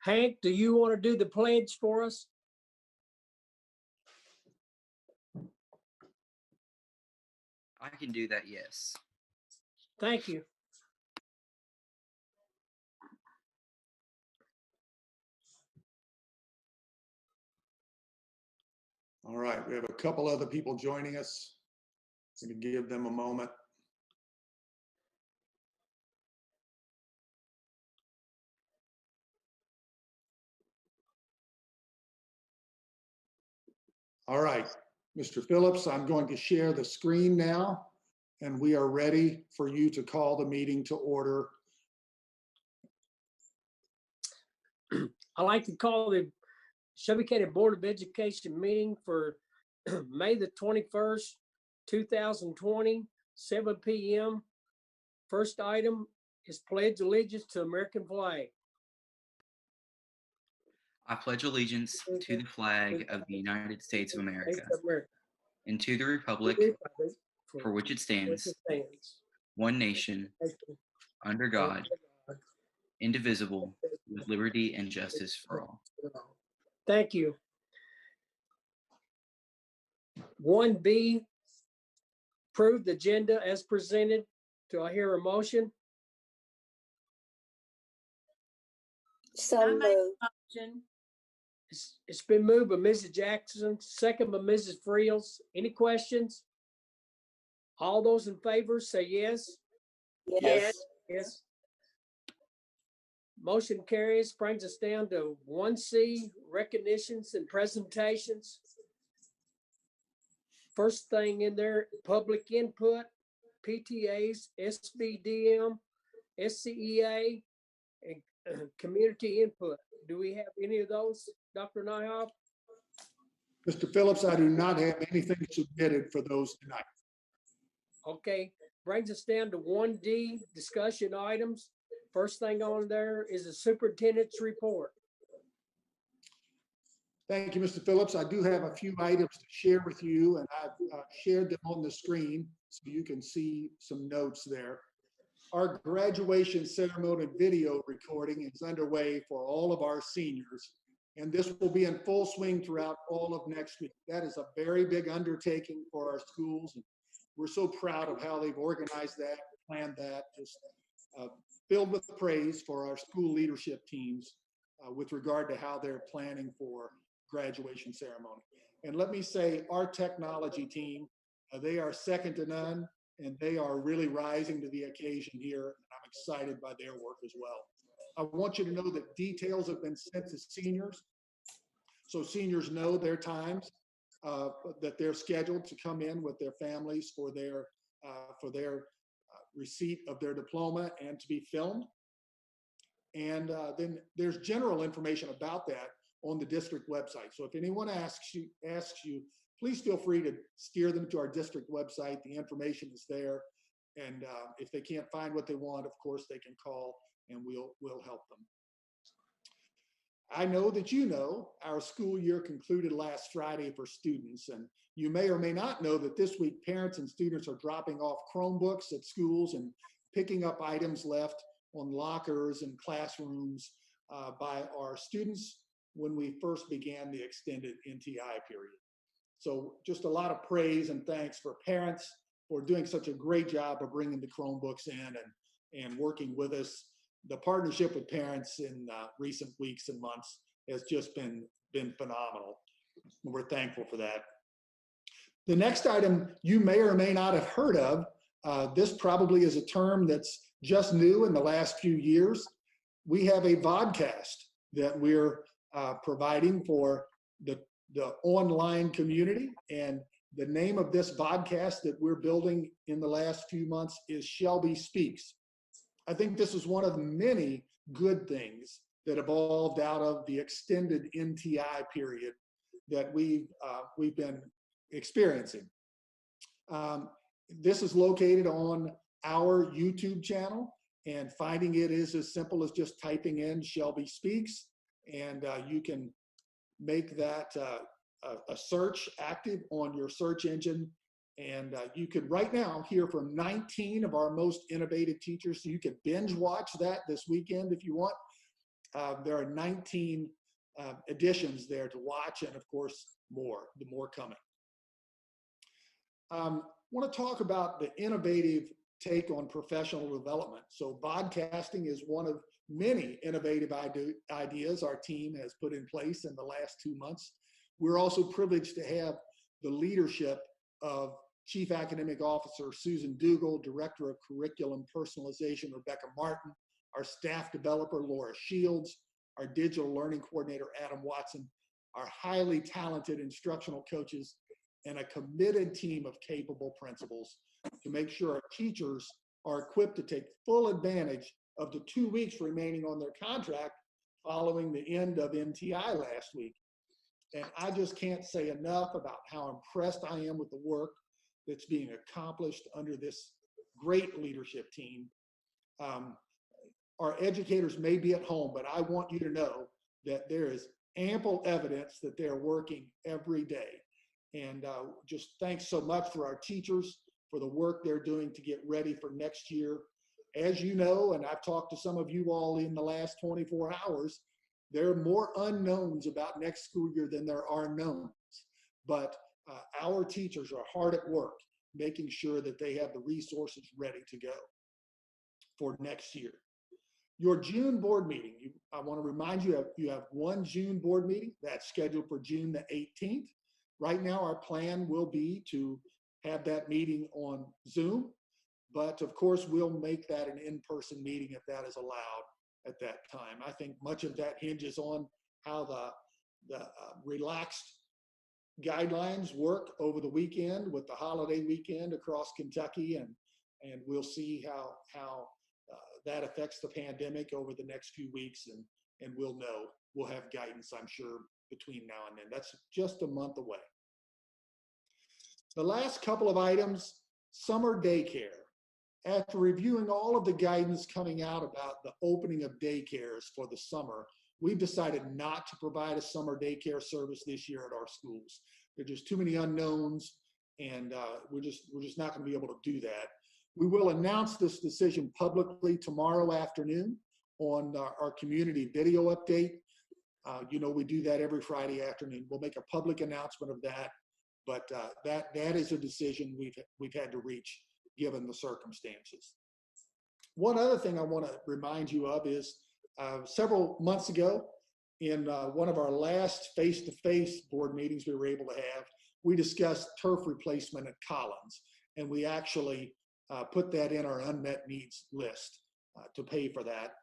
Hank, do you want to do the pledge for us? I can do that, yes. Thank you. All right, we have a couple other people joining us. So we can give them a moment. All right, Mr. Phillips, I'm going to share the screen now, and we are ready for you to call the meeting to order. I'd like to call the Shelby County Board of Education meeting for May the 21st, 2020, 7 p.m. First item is pledge allegiance to the American flag. I pledge allegiance to the flag of the United States of America and to the republic for which it stands, one nation, under God, indivisible, with liberty and justice for all. Thank you. 1B, approve the agenda as presented. Do I hear a motion? So moved. It's been moved by Mrs. Jackson, second by Mrs. Friels. Any questions? All those in favor say yes. Yes. Yes. Motion carries, brings us down to 1C, recognitions and presentations. First thing in there, public input, PTAs, SBDM, SCEA, and community input. Do we have any of those, Dr. Nyhoff? Mr. Phillips, I do not have anything submitted for those tonight. Okay, brings us down to 1D, discussion items. First thing on there is the superintendent's report. Thank you, Mr. Phillips. I do have a few items to share with you, and I've shared them on the screen so you can see some notes there. Our graduation ceremony video recording is underway for all of our seniors, and this will be in full swing throughout all of next week. That is a very big undertaking for our schools, and we're so proud of how they've organized that, planned that, just filled with praise for our school leadership teams with regard to how they're planning for graduation ceremony. And let me say, our technology team, they are second to none, and they are really rising to the occasion here. And I'm excited by their work as well. I want you to know that details have been sent to seniors, so seniors know their times, that they're scheduled to come in with their families for their receipt of their diploma and to be filmed. And then there's general information about that on the district website. So if anyone asks you, please feel free to steer them to our district website. The information is there. And if they can't find what they want, of course, they can call and we'll help them. I know that you know our school year concluded last Friday for students, and you may or may not know that this week parents and students are dropping off Chromebooks at schools and picking up items left on lockers and classrooms by our students when we first began the extended NTI period. So just a lot of praise and thanks for parents for doing such a great job of bringing the Chromebooks in and working with us. The partnership with parents in recent weeks and months has just been phenomenal. We're thankful for that. The next item you may or may not have heard of, this probably is a term that's just new in the last few years. We have a vodcast that we're providing for the online community, and the name of this vodcast that we're building in the last few months is Shelby Speaks. I think this is one of many good things that evolved out of the extended NTI period that we've been experiencing. This is located on our YouTube channel, and finding it is as simple as just typing in Shelby Speaks, and you can make that a search active on your search engine. And you could right now hear from 19 of our most innovative teachers. So you could binge watch that this weekend if you want. there are 19 editions there to watch, and of course, the more coming. I want to talk about the innovative take on professional development. So podcasting is one of many innovative ideas our team has put in place in the last 2 months. We're also privileged to have the leadership of Chief Academic Officer Susan Dougal, Director of Curriculum Personalization Rebecca Martin, our staff developer Laura Shields, our digital learning coordinator Adam Watson, our highly talented instructional coaches, and a committed team of capable principals to make sure our teachers are equipped to take full advantage of the 2 weeks remaining on their contract following the end of MTI last week. And I just can't say enough about how impressed I am with the work that's being accomplished under this great leadership team. Our educators may be at home, but I want you to know that there is ample evidence that they're working every day. And just thanks so much for our teachers for the work they're doing to get ready for next year. As you know, and I've talked to some of you all in the last 24 hours, there are more unknowns about next school year than there are knowns. But our teachers are hard at work making sure that they have the resources ready to go for next year. Your June board meeting, I want to remind you, you have one June board meeting that's scheduled for June the 18th. Right now, our plan will be to have that meeting on Zoom, but of course, we'll make that an in-person meeting if that is allowed at that time. I think much of that hinges on how the relaxed guidelines work over the weekend with the holiday weekend across Kentucky, and we'll see how that affects the pandemic over the next few weeks, and we'll know. We'll have guidance, I'm sure, between now and then. That's just a month away. The last couple of items, summer daycare. After reviewing all of the guidance coming out about the opening of daycares for the summer, we've decided not to provide a summer daycare service this year at our schools. There are just too many unknowns, and we're just not going to be able to do that. We will announce this decision publicly tomorrow afternoon on our community video update. You know, we do that every Friday afternoon. We'll make a public announcement of that, but that is a decision we've had to reach given the circumstances. One other thing I want to remind you of is several months ago, in one of our last face-to-face board meetings we were able to have, we discussed turf replacement at Collins, and we actually put that in our unmet needs list to pay for that.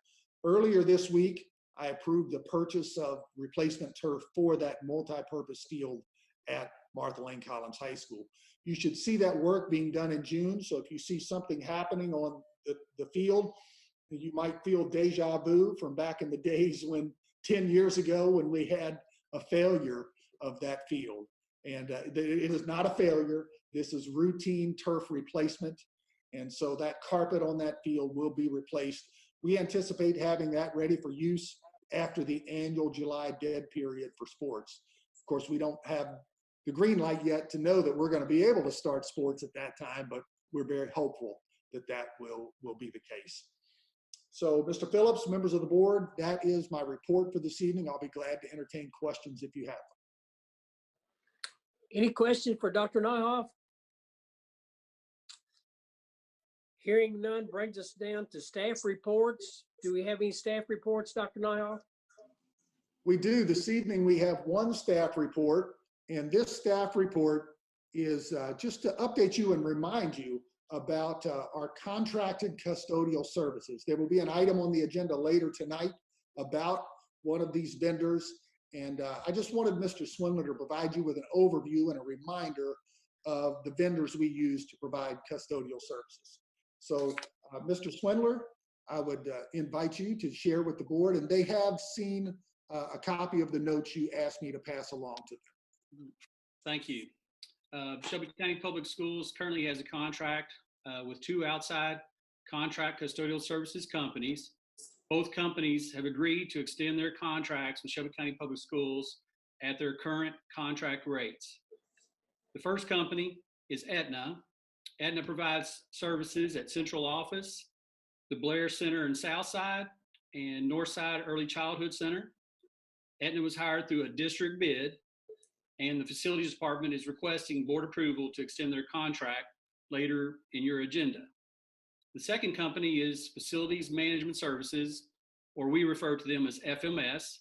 Earlier this week, I approved the purchase of replacement turf for that multi-purpose field at Martha Lane Collins High School. You should see that work being done in June. So if you see something happening on the field, you might feel deja vu from back in the days when 10 years ago when we had a failure of that field. And it is not a failure. This is routine turf replacement. And so that carpet on that field will be replaced. We anticipate having that ready for use after the annual July dead period for sports. Of course, we don't have the green light yet to know that we're going to be able to start sports at that time, but we're very hopeful that that will be the case. So, Mr. Phillips, members of the board, that is my report for this evening. I'll be glad to entertain questions if you have them. Any questions for Dr. Nyhoff? Hearing none brings us down to staff reports. Do we have any staff reports, Dr. Nyhoff? We do. This evening we have one staff report, and this staff report is just to update you and remind you about our contracted custodial services. There will be an item on the agenda later tonight about one of these vendors, and I just wanted Mr. Swindler to provide you with an overview and a reminder of the vendors we use to provide custodial services. So, Mr. Swindler, I would invite you to share with the board, and they have seen a copy of the notes you asked me to pass along to them. Thank you. Shelby County Public Schools currently has a contract with two outside contract custodial services companies. Both companies have agreed to extend their contracts with Shelby County Public Schools at their current contract rates. The first company is Aetna. Aetna provides services at Central Office, the Blair Center in Southside, and Northside Early Childhood Center. Aetna was hired through a district bid, and the facilities department is requesting board approval to extend their contract later in your agenda. The second company is Facilities Management Services, or we refer to them as FMS.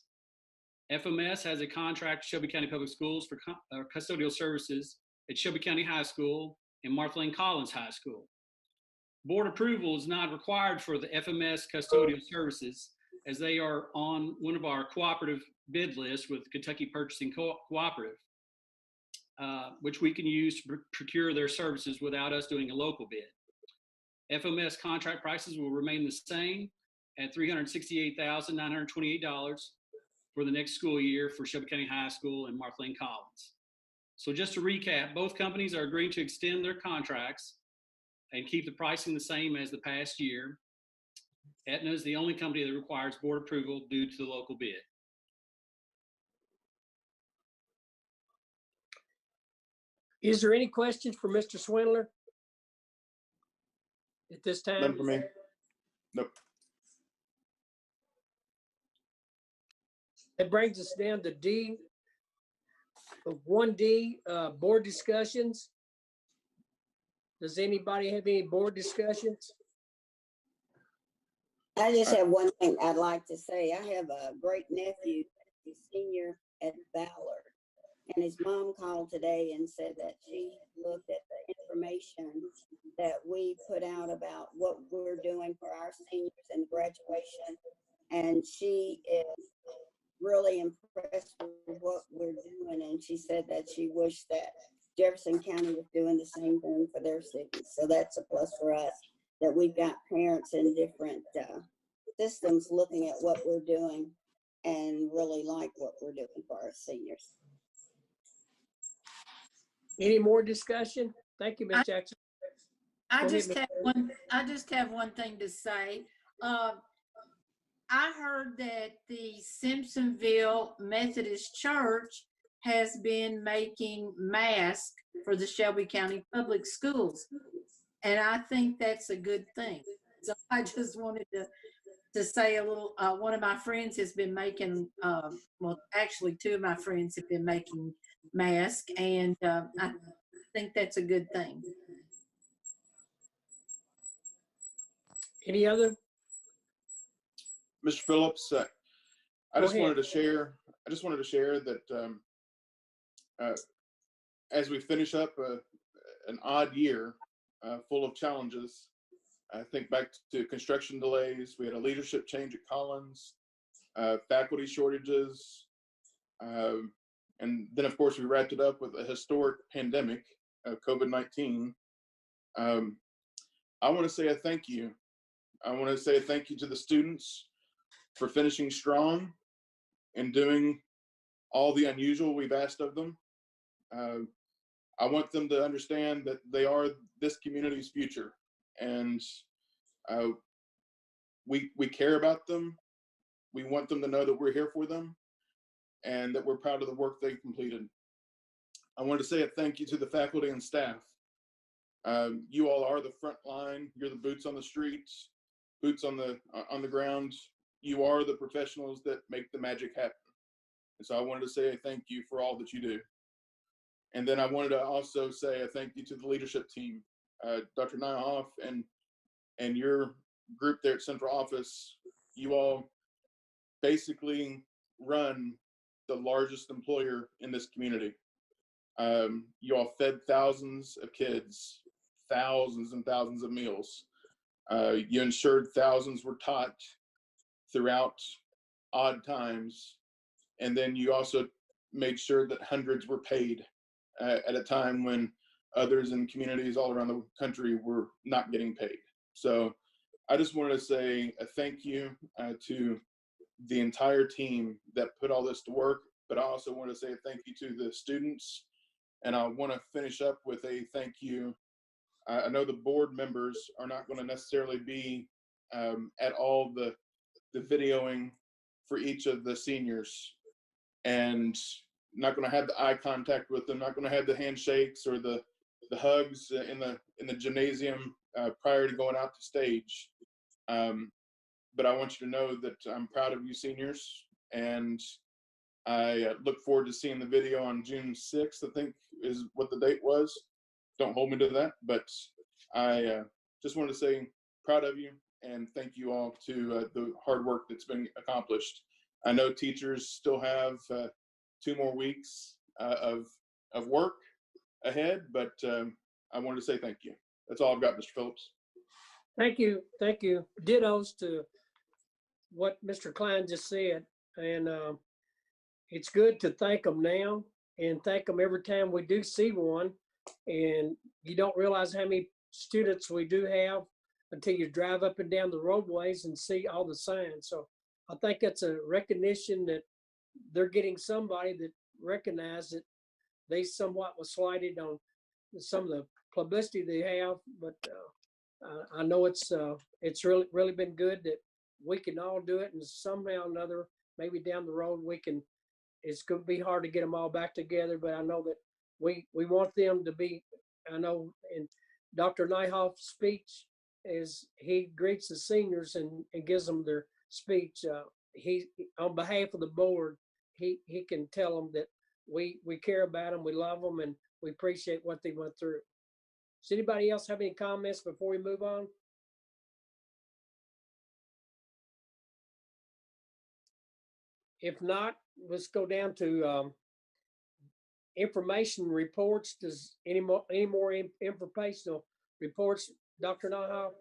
FMS has a contract with Shelby County Public Schools for custodial services at Shelby County High School and Martha Lane Collins High School. Board approval is not required for the FMS custodial services, as they are on one of our cooperative bid lists with Kentucky Purchasing Cooperative, which we can use to procure their services without us doing a local bid. FMS contract prices will remain the same at $368,928 for the next school year for Shelby County High School and Martha Lane Collins. So just to recap, both companies are agreeing to extend their contracts and keep the pricing the same as the past year. Aetna is the only company that requires board approval due to the local bid. Is there any questions for Mr. Swindler at this time? None for me. Nope. That brings us down to 1D, board discussions. Does anybody have any board discussions? I just have one thing I'd like to say. I have a great nephew, he's a senior at Ballard, and his mom called today and said that she looked at the information that we put out about what we're doing for our seniors and graduation, and she is really impressed with what we're doing, and she said that she wished that Jefferson County was doing the same thing for their students. So that's a plus for us, that we've got parents in different systems looking at what we're doing and really like what we're doing for our seniors. Any more discussion? Thank you, Ms. Jackson. I just have one thing to say. I heard that the Simpsonville Methodist Church has been making masks for the Shelby County Public Schools, and I think that's a good thing. So I just wanted to say a little. One of my friends has been making, well, actually, two of my friends have been making masks, and I think that's a good thing. Any other? Mr. Phillips, I just wanted to share that as we finish up an odd year full of challenges, I think back to construction delays. We had a leadership change at Collins, faculty shortages, and then of course we wrapped it up with a historic pandemic of COVID-19. I want to say a thank you. I want to say a thank you to the students for finishing strong and doing all the unusual we've asked of them. I want them to understand that they are this community's future, and we care about them. We want them to know that we're here for them and that we're proud of the work they completed. I want to say a thank you to the faculty and staff. You all are the front line. You're the boots on the streets, boots on the ground. You are the professionals that make the magic happen. And so I wanted to say a thank you for all that you do. And then I wanted to also say a thank you to the leadership team, Dr. Nyhoff and your group there at Central Office. You all basically run the largest employer in this community. You all fed thousands of kids, thousands and thousands of meals. You ensured thousands were taught throughout odd times. And then you also made sure that hundreds were paid at a time when others in communities all around the country were not getting paid. So I just wanted to say a thank you to the entire team that put all this to work, but I also want to say a thank you to the students. And I want to finish up with a thank you. I know the board members are not going to necessarily be at all the videoing for each of the seniors, and not going to have the eye contact with them, not going to have the handshakes or the hugs in the gymnasium prior to going out to stage. but I want you to know that I'm proud of you seniors, and I look forward to seeing the video on June 6th, I think is what the date was. Don't hold me to that, but I just wanted to say proud of you and thank you all to the hard work that's been accomplished. I know teachers still have 2 more weeks of work ahead, but I wanted to say thank you. That's all I've got, Mr. Phillips. Thank you. Thank you. Dittos to what Mr. Klein just said. And it's good to thank them now and thank them every time we do see one. And you don't realize how many students we do have until you drive up and down the roadways and see all the signs. So I think that's a recognition that they're getting somebody that recognized that they somewhat was slighted on some of the publicity they have, but I know it's really been good that we can all do it, and somehow or another, maybe down the road we can. It's going to be hard to get them all back together, but I know that we want them to be. I know in Dr. Nyhoff's speech, as he greets the seniors and gives them their speech, he on behalf of the board, he can tell them that we care about them, we love them, and we appreciate what they went through. Does anybody else have any comments before we move on? If not, let's go down to information reports. Does any more informational reports, Dr. Nyhoff?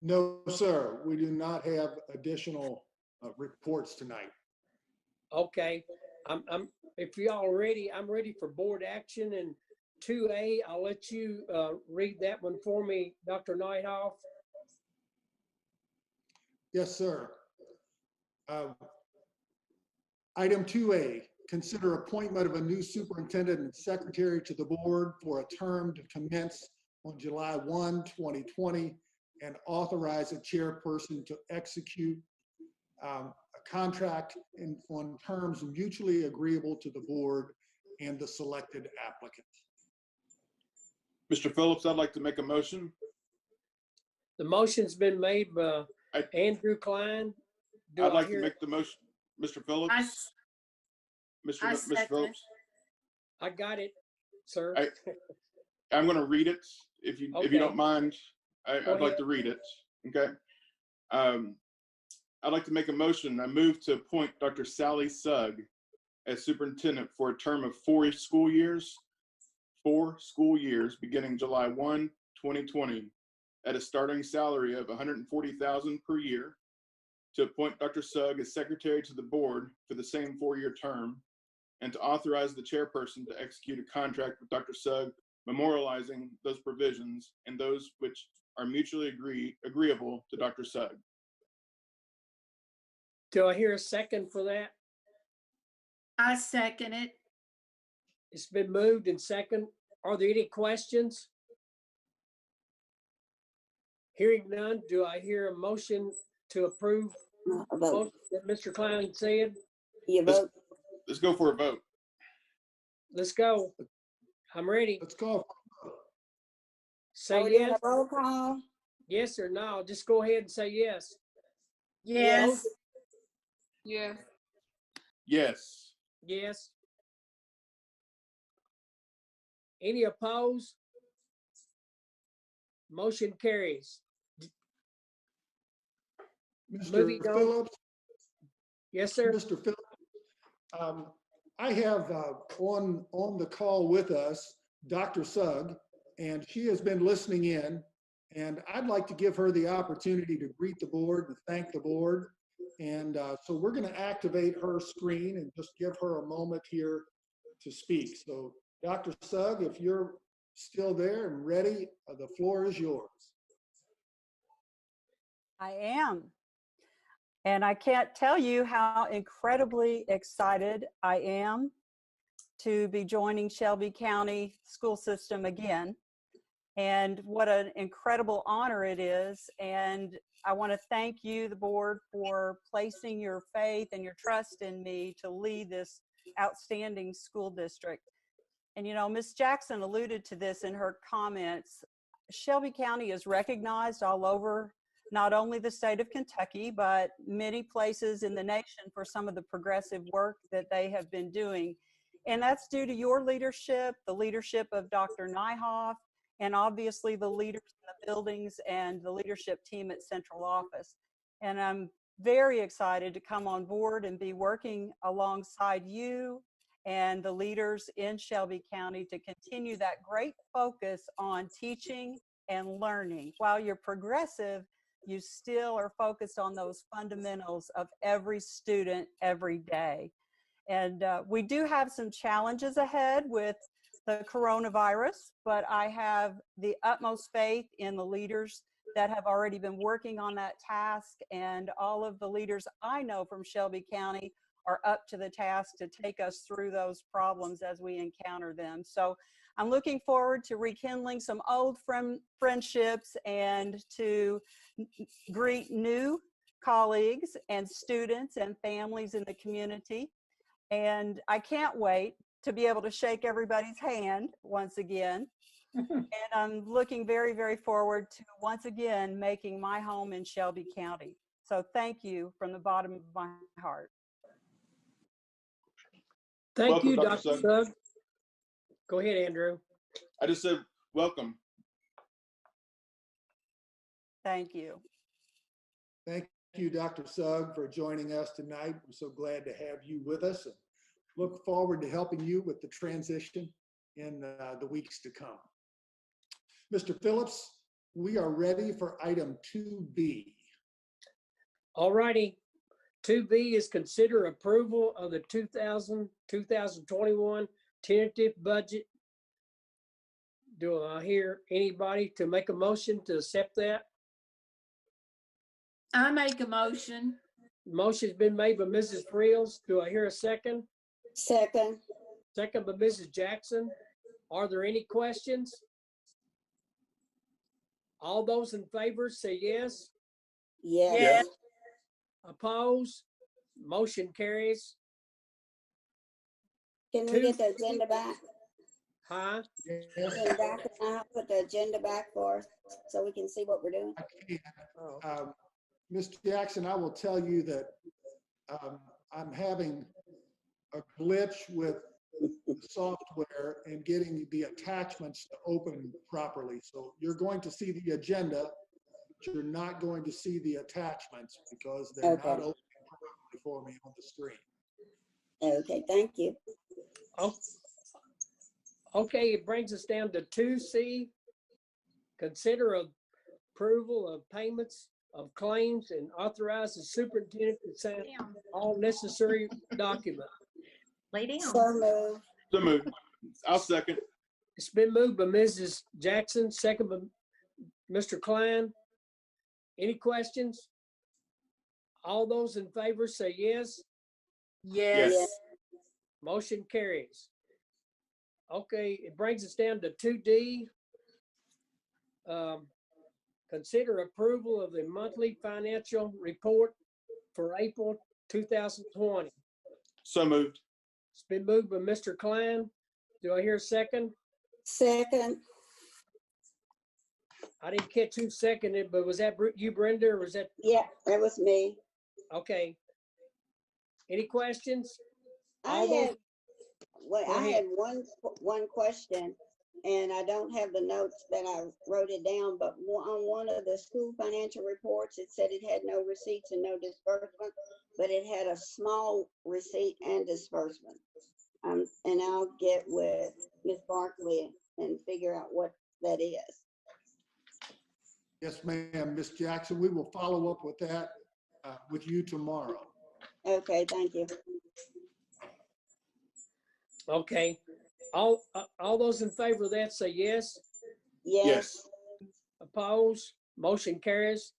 No, sir. We do not have additional reports tonight. Okay. If y'all are ready, I'm ready for board action. And 2A, I'll let you read that one for me, Dr. Nyhoff. Yes, sir. Item 2A, consider appointment of a new superintendent and secretary to the board for a term to commence on July 1, 2020, and authorize a chairperson to execute a contract on terms mutually agreeable to the board and the selected applicant. Mr. Phillips, I'd like to make a motion. The motion's been made by Andrew Klein. I'd like to make the motion, Mr. Phillips. Mr. Phillips. I got it, sir. I'm going to read it if you don't mind. I'd like to read it. Okay. I'd like to make a motion. I move to appoint Dr. Sally Sugg as superintendent for a term of 4 school years, beginning July 1, 2020, at a starting salary of $140,000 per year. To appoint Dr. Sugg as secretary to the board for the same 4-year term, and to authorize the chairperson to execute a contract with Dr. Sugg, memorializing those provisions and those which are mutually agreeable to Dr. Sugg. Do I hear a second for that? I second it. It's been moved and second. Are there any questions? Hearing none, do I hear a motion to approve what Mr. Klein said? You vote. Let's go for a vote. Let's go. I'm ready. Let's go. Say Doing yes. a roll call. Yes or no. Just go ahead and say yes. Yes. Yes. Yes. Yes. Any opposed? Motion carries. Moving Mr. on. Phillips. Yes, sir. Mr. Phillips, I have on the call with us, Dr. Sugg, and she has been listening in, and I'd like to give her the opportunity to greet the board and thank the board. And so we're going to activate her screen and just give her a moment here to speak. So Dr. Sugg, if you're still there and ready, the floor is yours. I am. And I can't tell you how incredibly excited I am to be joining Shelby County School System again. And what an incredible honor it is. And I want to thank you, the board, for placing your faith and your trust in me to lead this outstanding school district. And you know, Ms. Jackson alluded to this in her comments. Shelby County is recognized all over not only the state of Kentucky, but many places in the nation for some of the progressive work that they have been doing. And that's due to your leadership, the leadership of Dr. Nyhoff, and obviously the leaders in the buildings and the leadership team at central office. And I'm very excited to come on board and be working alongside you and the leaders in Shelby County to continue that great focus on teaching and learning. While you're progressive, you still are focused on those fundamentals of every student every day. And we do have some challenges ahead with the coronavirus, but I have the utmost faith in the leaders that have already been working on that task, and all of the leaders I know from Shelby County are up to the task to take us through those problems as we encounter them. So I'm looking forward to rekindling some old friendships and to greet new colleagues and students and families in the community. And I can't wait to be able to shake everybody's hand once again. And I'm looking very, very forward to once again making my home in Shelby County. So thank you from the bottom of my heart. Thank Welcome, you, Dr. Dr. Sugg. Sugg. Go ahead, Andrew. I just said welcome. Thank you. Thank you, Dr. Sugg, for joining us tonight. We're so glad to have you with us and look forward to helping you with the transition in the weeks to come. Mr. Phillips, we are ready for item 2B. All righty. 2B is consider approval of the 2021 tentative budget. Do I hear anybody to make a motion to accept that? I make a motion. Motion's been made by Mrs. Friels. Do I hear a second? Second. Second by Mrs. Jackson. Are there any questions? All those in favor say yes. Yes. Yes. Oppose? Motion carries. Can we get the agenda back? Huh? Yes, Can Dr. Nyhoff put the agenda back for us so we can see what we're doing? I can. Mr. Jackson, I will tell you that I'm having a glitch with the software and getting the attachments to open properly. So you're going to see the agenda, but you're not going to see the attachments because they're not opening properly for me on the screen. Okay, thank you. Oh, okay, it brings us down to 2C. Consider approval of payments of claims and authorize the superintendent to sign all necessary documents. Lay down. So moved. So moved. I'll second. It's been moved by Mrs. Jackson, second by Mr. Klein. Any questions? All those in favor say yes. Yes. Yes. Motion carries. Okay, it brings us down to 2D. Consider approval of the monthly financial report for April 2020. So moved. It's been moved by Mr. Klein. Do I hear a second? Second. I didn't catch who seconded, but was that you, Brenda, or was that? Yeah, that was me. Okay. Any questions? I had one question, and I don't have the notes that I wrote it down, but on one of the school financial reports, it said it had no receipts and no disbursement, but it had a small receipt and disbursement. And I'll get with Ms. Barkley and figure out what that is. Yes, ma'am. Ms. Jackson, we will follow up with that with you tomorrow. Okay, thank you. Okay. All those in favor of that say yes. Yes. Oppose? Motion carries.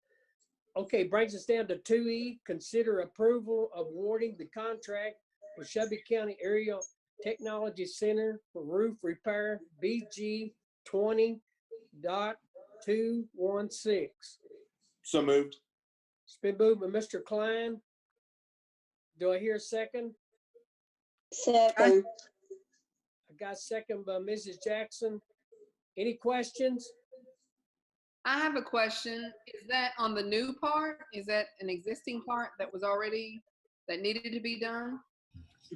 Okay, brings us down to 2E. Consider approval of awarding the contract for Shelby County Area Technology Center for roof repair BG 20.216. So moved. It's been moved by Mr. Klein. Do I hear a second? Second. I got a second by Mrs. Jackson. Any questions? I have a question. Is that on the new part? Is that an existing part that was already, that needed to be done?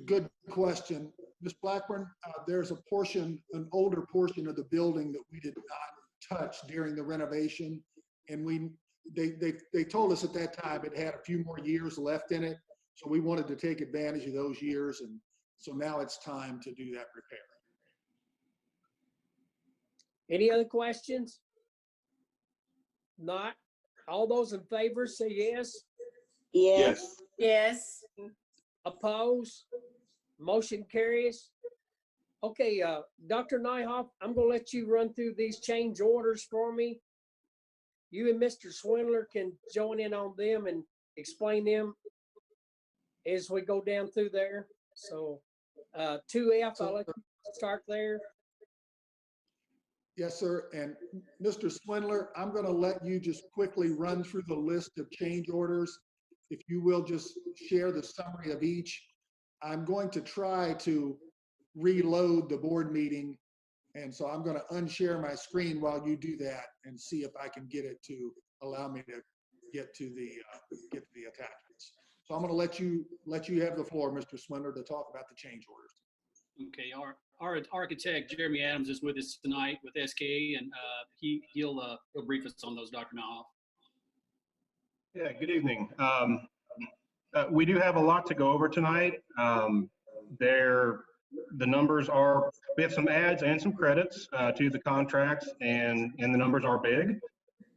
Good question. Ms. Blackburn, there's a portion, an older portion of the building that we did not touch during the renovation. And they told us at that time it had a few more years left in it. So we wanted to take advantage of those years. And so now it's time to do that repair. Any other questions? Not. All those in favor say yes. Yes. Yes. Oppose? Motion carries. Okay, Dr. Nyhoff, I'm gonna let you run through these change orders for me. You and Mr. Swindler can join in on them and explain them as we go down through there. So 2F, I'll let you start there. Yes, sir. And Mr. Swindler, I'm going to let you just quickly run through the list of change orders. If you will just share the summary of each. I'm going to try to reload the board meeting. And so I'm going to unshare my screen while you do that and see if I can get it to allow me to get to the attachments. So I'm going to let you have the floor, Mr. Swindler, to talk about the change orders. Okay, our architect, Jeremy Adams, is with us tonight with SKA, and he'll brief us on those, Dr. Nahoff. Yeah, good evening. We do have a lot to go over tonight. The numbers are, we have some adds and some credits to the contracts, and the numbers are big.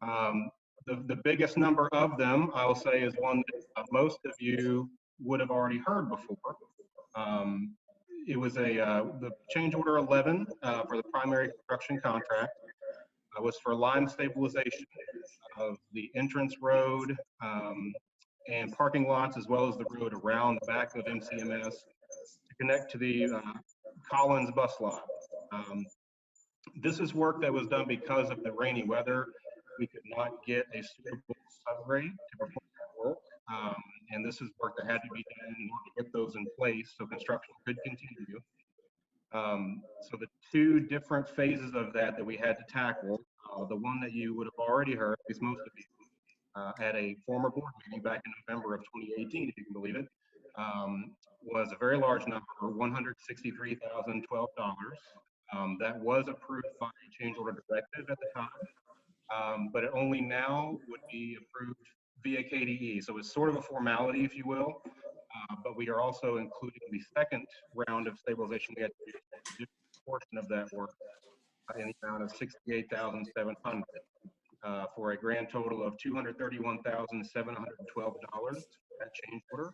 The biggest number of them, I will say, is one that most of you would have already heard before. It was the change order 11 for the primary construction contract was for line stabilization of the entrance road and parking lots, as well as the road around the back of MCMS to connect to the Collins bus lot. This is work that was done because of the rainy weather. We could not get a suitable subgrade to perform that work. And this is work that had to be done in order to get those in place so construction could continue. So the two different phases of that we had to tackle, the one that you would have already heard, at least most of you, at a former board meeting back in November of 2018, if you can believe it, was a very large number, $163,012. That was approved by a change order directive at the time, but it only now would be approved via KDE. So it's sort of a formality, if you will, but we are also including the second round of stabilization we had to do a portion of that work in the amount of $68,700 for a grand total of $231,712 that change order.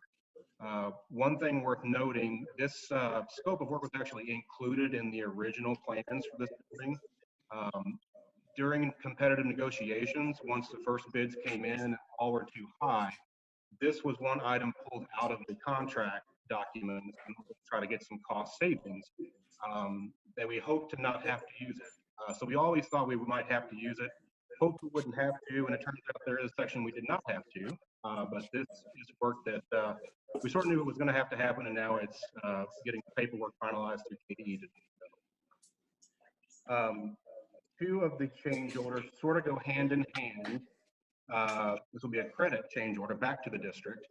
One thing worth noting, this scope of work was actually included in the original plans for this building. During competitive negotiations, once the first bids came in and all were too high, this was one item pulled out of the contract documents in order to try to get some cost savings that we hope to not have to use it. So we always thought we might have to use it, hoped we wouldn't have to, and it turns out there is a section we did not have to, but this is work that we sort of knew it was going to happen, and now it's getting the paperwork finalized through KDE to do so. Two of the change orders sort of go hand in hand. This will be a credit change order back to the district.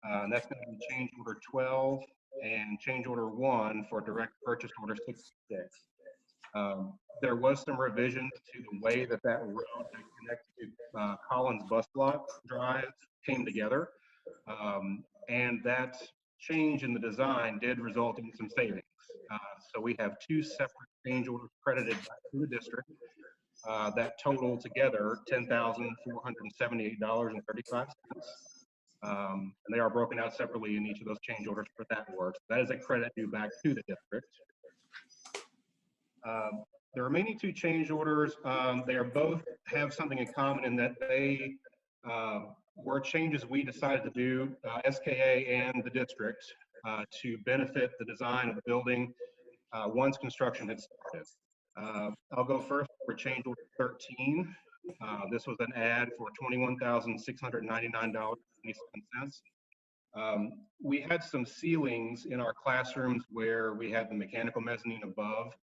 And that's going to be change order 12 and change order 1 for direct purchase order 66. There was some revisions to the way that road that connects to Collins Bus Lot Drive came together. And that change in the design did result in some savings. So we have two separate change orders credited back to the district that total together $10,478.35. And they are broken out separately in each of those change orders for that work. So that is a credit due back to the district. The remaining two change orders, they are both have something in common in that they were changes we decided to do, SKA and the district, to benefit the design of the building once construction had started. I'll go first for change order 13. This was an ad for $21,699.27. We had some ceilings in our classrooms where we had the mechanical mezzanine above.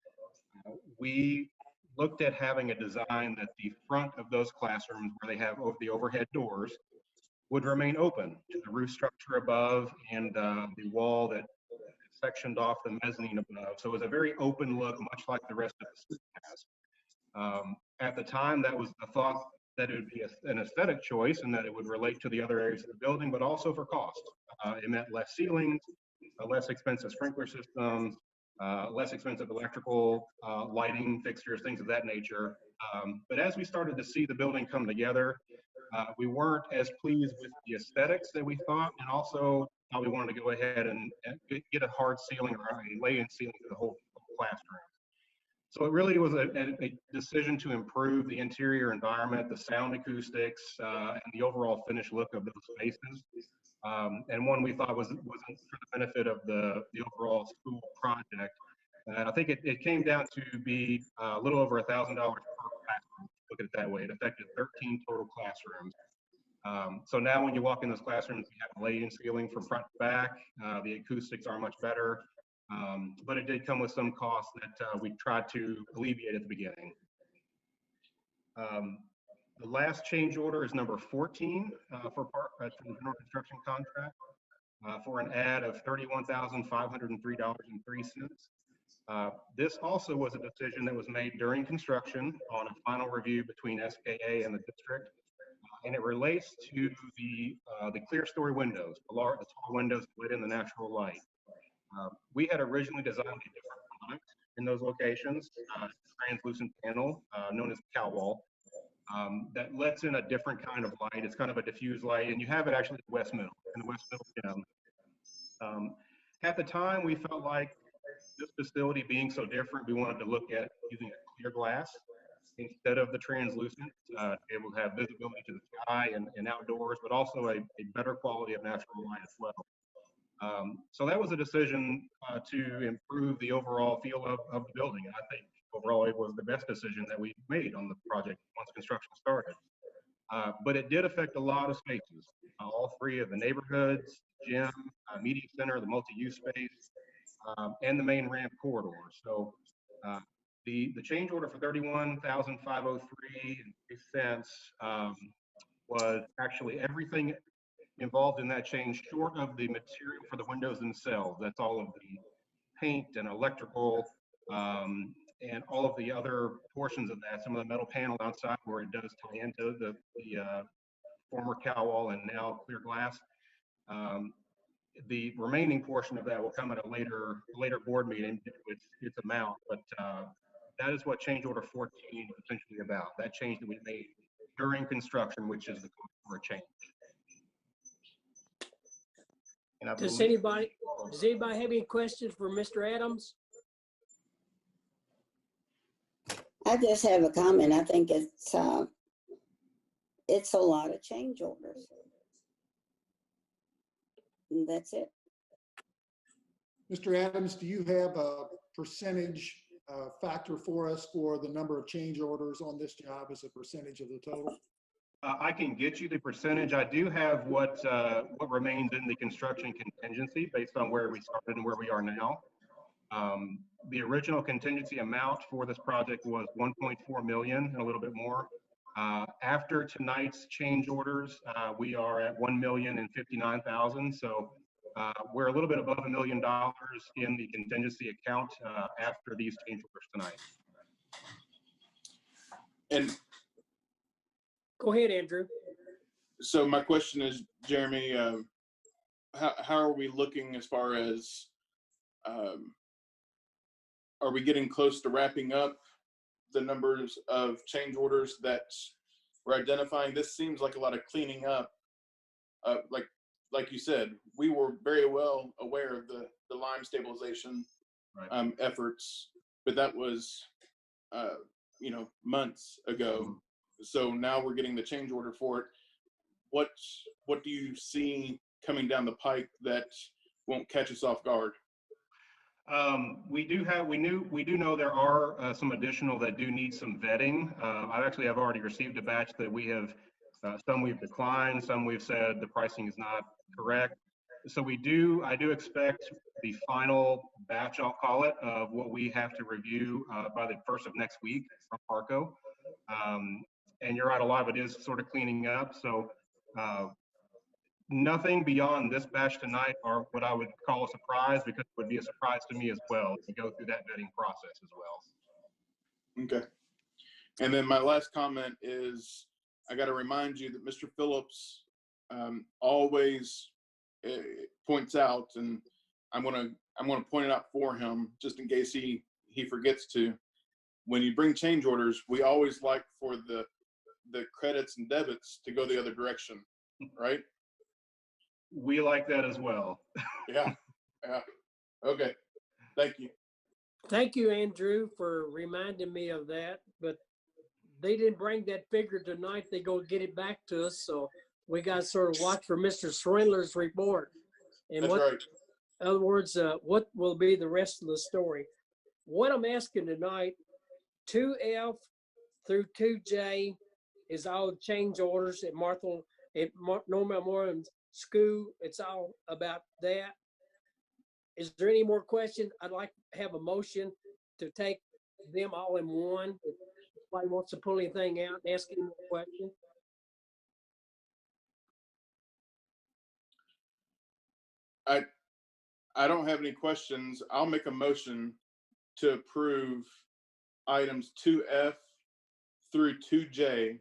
We looked at having a design that the front of those classrooms where they have the overhead doors would remain open to the roof structure above and the wall that sectioned off the mezzanine above. So it was a very open look, much like the rest of the school has. At the time, that was the thought that it would be an aesthetic choice and that it would relate to the other areas of the building, but also for cost. It meant less ceilings, less expensive sprinkler systems, less expensive electrical, lighting fixtures, things of that nature. But as we started to see the building come together, we weren't as pleased with the aesthetics that we thought, and also how we wanted to go ahead and get a hard ceiling or a lay-in ceiling to the whole classroom. So it really was a decision to improve the interior environment, the sound acoustics, and the overall finished look of those spaces. And one we thought wasn't for the benefit of the overall school project. And I think it came down to be a little over $1,000 per classroom. Look at it that way. It affected 13 total classrooms. So now when you walk in those classrooms, you have a lay-in ceiling from front to back. The acoustics are much better. But it did come with some costs that we tried to alleviate at the beginning. The last change order is number 14 for the general construction contract for an add of $31,503.03. This also was a decision that was made during construction on a final review between SKA and the district. And it relates to the clear story windows, the tall windows that let in the natural light. We had originally designed a different product in those locations, a translucent panel known as cow wall, that lets in a different kind of light. It's kind of a diffuse light, and you have it actually in the West Middle gym. At the time, we felt like this facility being so different, we wanted to look at using a clear glass instead of the translucent, able to have visibility to the sky and outdoors, but also a better quality of natural light as well. So that was a decision to improve the overall feel of the building. And I think overall it was the best decision that we made on the project once construction started. But it did affect a lot of spaces, all three of the neighborhoods, gym, media center, the multi-use space, and the main ramp corridor. So the change order for $31,503.03 was actually everything involved in that change short of the material for the windows themselves. That's all of the paint and electrical and all of the other portions of that. Some of the metal panel outside where it does tie into the former cow wall and now clear glass. The remaining portion of that will come at a later board meeting with its amount, but that is what change order 14 is essentially about. That change that we made during construction, which is the code for a change. Does anybody have any questions for Mr. Adams? I just have a comment. I think it's a lot of change orders. And that's it. Mr. Adams, do you have a percentage factor for us for the number of change orders on this job as a percentage of the total? I can get you the percentage. I do have what remains in the construction contingency based on where we started and where we are now. The original contingency amount for this project was 1.4 million and a little bit more. After tonight's change orders, we are at 1,059,000. So we're a little bit above $1 million in the contingency account after these change orders tonight. And go ahead, Andrew. So my question is, Jeremy, how are we looking as far as, are we getting close to wrapping up the numbers of change orders that we're identifying? This seems like a lot of cleaning up. Like you said, we were very well aware of the lime stabilization efforts, but that was, months ago. So now we're getting the change order for it. What do you see coming down the pike that won't catch us off guard? We do know there are some additional that do need some vetting. I've already received a batch that we have, some we've declined, some we've said the pricing is not correct. So I do expect the final batch, I'll call it, of what we have to review by the first of next week from Arco. And you're right, a lot of it is sort of cleaning up. So nothing beyond this batch tonight are what I would call a surprise, because it would be a surprise to me as well to go through that vetting process as well. Okay. And then my last comment is, I got to remind you that Mr. Phillips always points out, and I'm gonna point it out for him just in case he forgets to. When you bring change orders, we always like for the credits and debits to go the other direction, right? We like that as well. Yeah. Okay. Thank you. Thank you, Andrew, for reminding me of that. But they didn't bring that figure tonight. They go get it back to us. So we got to sort of watch for Mr. Swindler's report. And That's right. In other words, what will be the rest of the story? What I'm asking tonight, 2F through 2J is all change orders at Norman Memorial School. It's all about that. Is there any more questions? I'd like to have a motion to take them all in one. If somebody wants to pull anything out and ask any more questions. I don't have any questions. I'll make a motion to approve items 2F through 2J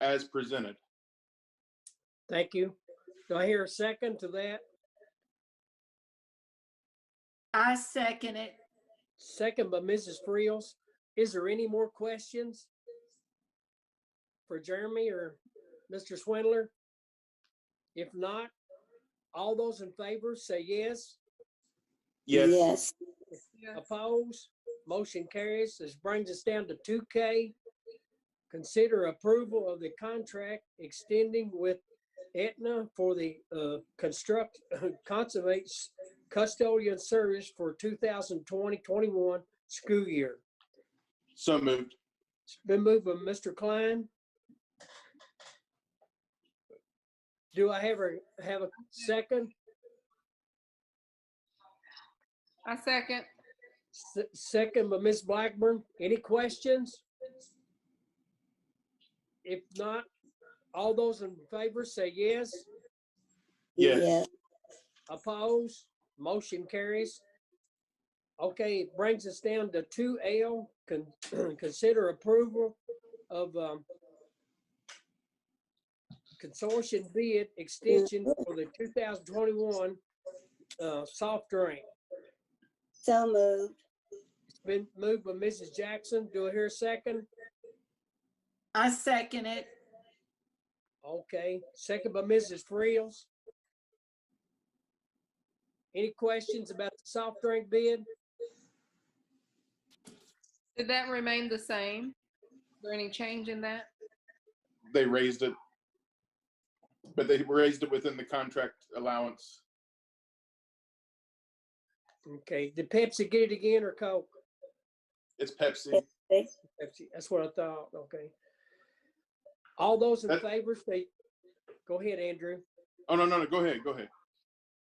as presented. Thank you. Do I hear a second to that? I second it. Second by Mrs. Friels. Is there any more questions for Jeremy or Mr. Swindler? If not, all those in favor say yes. Yes. Oppose? Motion carries. This brings us down to 2K. Consider approval of the contract extending with Aetna for the conservate custodian service for 2020-21 school year. So moved. It's been moved by Mr. Klein. Do I have a second? I second. Second by Ms. Blackburn. Any questions? If not, all those in favor say yes. Yes. Oppose? Motion carries. Okay, it brings us down to 2L. Consider approval of consortium bid extension for the 2021 soft drink. So moved. It's been moved by Mrs. Jackson. Do I hear a second? I second it. Okay, second by Mrs. Friels. Any questions about the soft drink bid? Did that remain the same? Is there any change in that? They raised it, but they raised it within the contract allowance. Okay, did Pepsi get it again or Coke? It's Pepsi. Pepsi, that's what I thought. Okay. All those in favor say, go ahead, Andrew. Oh, no. Go ahead.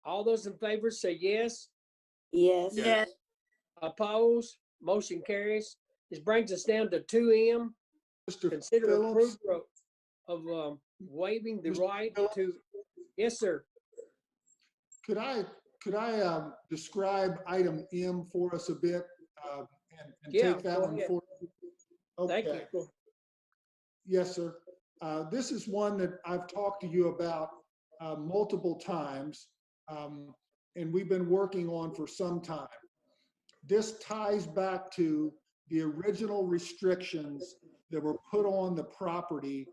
All those in favor say yes. Yes. Yes. Oppose? Motion carries. This brings us down to 2M. Mr. Consider Phillips, approval of waiving the right to. Yes, sir. could I describe item M for us a bit and Yeah, take that go one ahead. for? Thank Okay. you. Yes, sir. This is one that I've talked to you about multiple times, and we've been working on for some time. This ties back to the original restrictions that were put on the property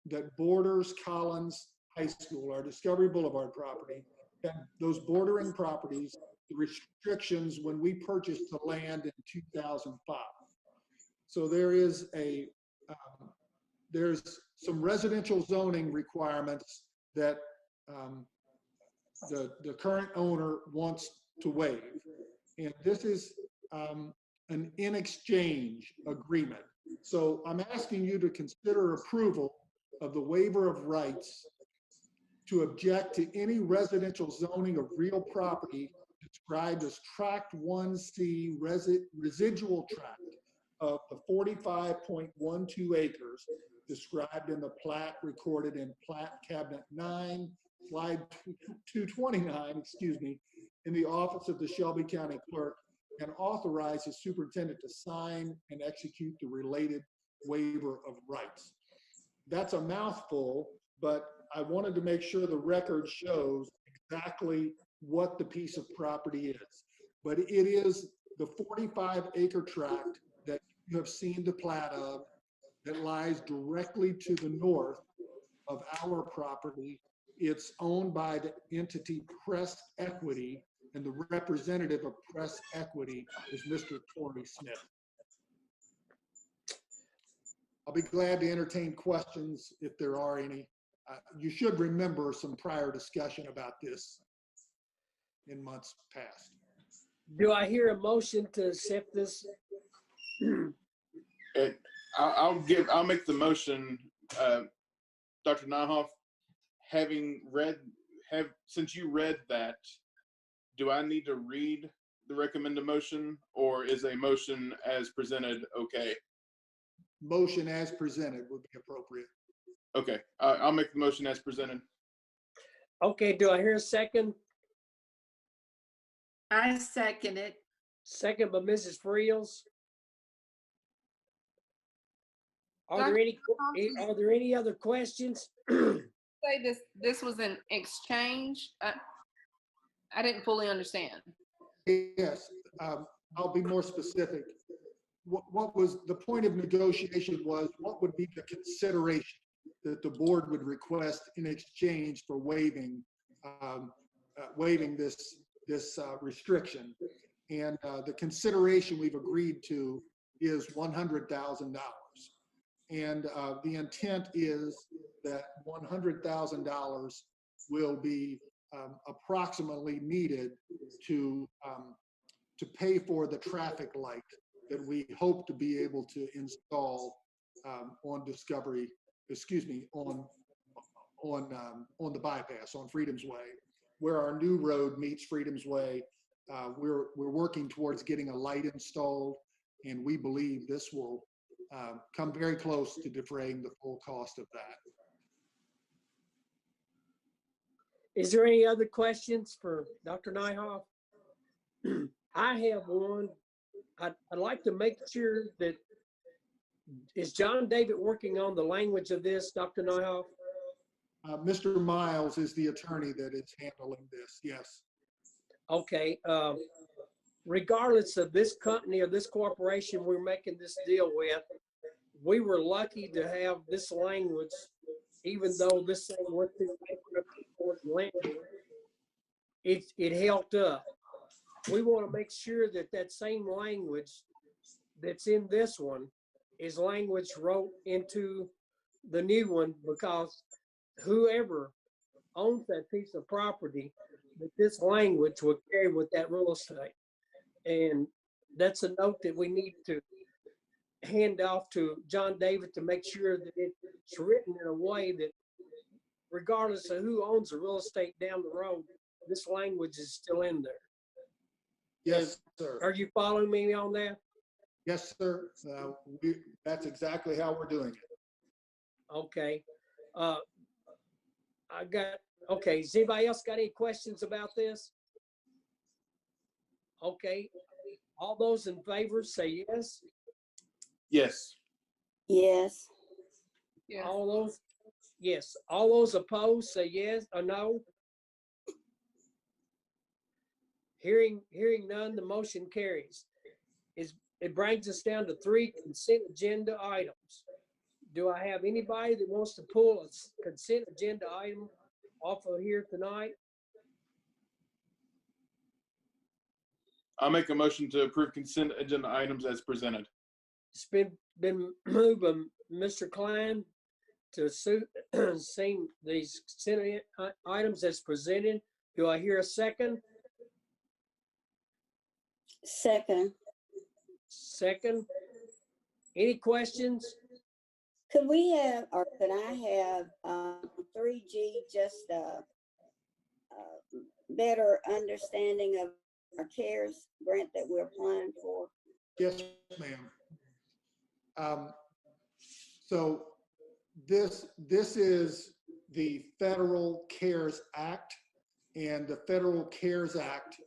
that borders Collins High School, our Discovery Boulevard property, and those bordering properties, the restrictions when we purchased the land in 2005. So there's some residential zoning requirements that the current owner wants to waive. And this is an in-exchange agreement. So I'm asking you to consider approval of the waiver of rights to object to any residential zoning of real property described as Tract 1C residual tract of the 45.12 acres described in the plat recorded in Plat Cabinet 9, slide 229, excuse me, in the office of the Shelby County Clerk, and authorize the superintendent to sign and execute the related waiver of rights. That's a mouthful, but I wanted to make sure the record shows exactly what the piece of property is. But it is the 45-acre tract that you have seen the plat of that lies directly to the north of our property. It's owned by the entity Press Equity, and the representative of Press Equity is Mr. Torrey Smith. I'll be glad to entertain questions if there are any. You should remember some prior discussion about this in months past. Do I hear a motion to accept this? I'll make the motion, Dr. Nyhoff, since you read that, do I need to read the recommended motion, or is a motion as presented okay? Motion as presented would be appropriate. Okay, I'll make the motion as presented. Okay, do I hear a second? I second it. Second by Mrs. Friels. Are there any other questions? Say this was an exchange. I didn't fully understand. Yes, I'll be more specific. What was the point of negotiation was what would be the consideration that the board would request in exchange for waiving this restriction. And the consideration we've agreed to is $100,000. And the intent is that $100,000 will be approximately needed to pay for the traffic light that we hope to be able to install on Discovery, excuse me, on the bypass on Freedom's Way, where our new road meets Freedom's Way. We're working towards getting a light installed, and we believe this will come very close to defraying the full cost of that. Is there any other questions for Dr. Nyhoff? I have one. I'd like to make sure that, is John David working on the language of this, Dr. Nyhoff? Mr. Miles is the attorney that is handling this, yes. Okay. Regardless of this company or this corporation we're making this deal with, we were lucky to have this language, even though this thing went through it held up. We want to make sure that that same language that's in this one is language wrote into the new one, because whoever owns that piece of property, that this language will carry with that real estate. And that's a note that we need to hand off to John David to make sure that it's written in a way that regardless of who owns the real estate down the road, this language is still in there. Yes, sir. Are you following me on that? Yes, sir. That's exactly how we're doing it. Okay. Okay. Has anybody else got any questions about this? Okay. All those in favor say yes. Yes. Yes. Yes. All those, yes. All those opposed say yes or no. Hearing none, the motion carries. It brings us down to 3 consent agenda items. Do I have anybody that wants to pull a consent agenda item off of here tonight? I'll make a motion to approve consent agenda items as presented. It's been moved by Mr. Klein to see these consent items as presented. Do I hear a second? Second. Second. Any questions? Could we have, or could I have 3G just better understanding of our CARES grant that we're applying for? Yes, ma'am. So this is the Federal CARES Act, and the Federal CARES Act,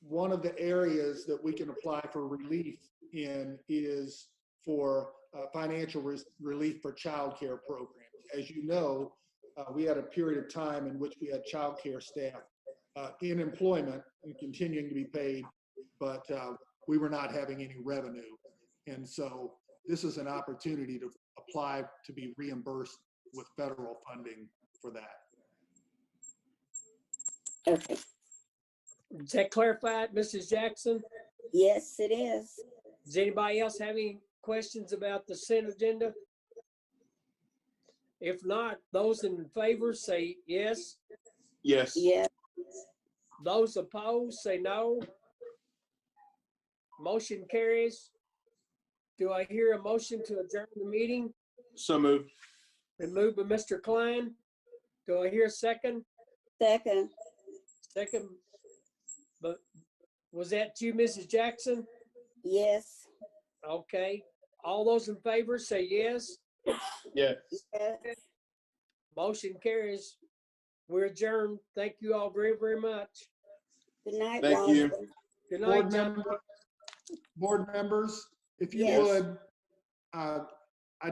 one of the areas that we can apply for relief in is for financial relief for childcare programs. As you know, we had a period of time in which we had childcare staff in employment and continuing to be paid, but we were not having any revenue. And so this is an opportunity to apply to be reimbursed with federal funding for that. Okay. Does that clarify it, Mrs. Jackson? Yes, it is. Does anybody else have any questions about the consent agenda? If not, those in favor say yes. Yes. Yes. Those opposed say no. Motion carries. Do I hear a motion to adjourn the meeting? So moved. Been moved by Mr. Klein. Do I hear a second? Second. Second, but was that you, Mrs. Jackson? Yes. Okay. All those in favor say yes. Yes. Yes. Motion carries. We're adjourned. Thank you all very, very much. Good night, Thank you. Walter. Good night, John. Board members, if you Yes. would,